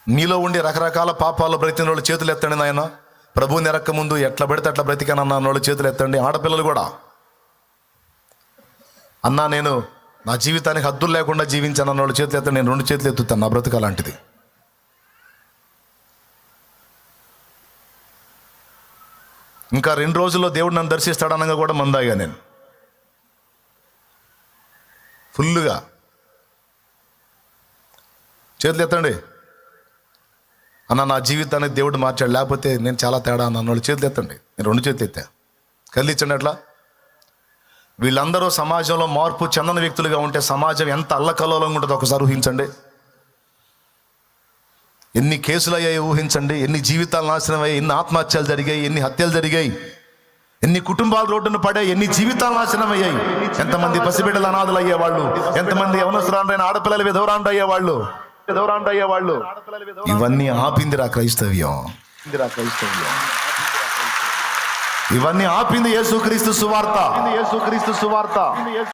మీలో ఉండి రకరకాల పాపాలు బ్రతికిన వాళ్ళు చేతులు ఎత్తండి నాయన. ప్రభువుని ఎరక్క ముందు ఎట్లా పెడితే అట్లా బ్రతికానన్న వాళ్ళు చేతులు ఎత్తండి. ఆడపిల్లలు కూడా, అన్నా నేను నా జీవితానికి హద్దులు లేకుండా జీవించాను అన్న వాళ్ళు చేతులు ఎత్తండి. నేను 2 చేతులు ఎత్తుతాను, నా బ్రతుకు అలాంటిది. ఇంకా 2 రోజుల్లో దేవుడు నన్ను దర్శిస్తాడనగా కూడా మందాగా నేను ఫుల్లుగా. చేతులు ఎత్తండి. అన్న నా జీవితానికి దేవుడు మార్చాడు, లేకపోతే నేను చాలా తేడా అన్న వాళ్ళు చేతులు ఎత్తండి. నేను 2 చేతులు ఎత్తా. కదిలించండి అట్లా. వీళ్ళందరూ సమాజంలో మార్పు చెందని వ్యక్తులుగా ఉంటే సమాజం ఎంత అల్లకల్లోలంగా ఉంటుందో ఒకసారి ఊహించండి. ఎన్ని కేసులు అయ్యాయి ఊహించండి. ఎన్ని జీవితాలు నాశనం అయ్యాయి, ఎన్ని ఆత్మహత్యలు జరిగాయి, ఎన్ని హత్యలు జరిగాయి, ఎన్ని కుటుంబాలు రోడ్డును పడాయి, ఎన్ని జీవితాలు నాశనం అయ్యాయి. ఎంతమంది పసిబిడ్డలు అనాథలు అయ్యేవాళ్ళు, ఎంతమంది యవనస్తురాండ్రైన ఆడపిల్లలు విధవరాండ్రు అయ్యేవాళ్ళు. ఇవన్నీ ఆపిందిరా క్రైస్తవ్యం. ఇవన్నీ ఆపింది యేసుక్రీస్తు సువార్త.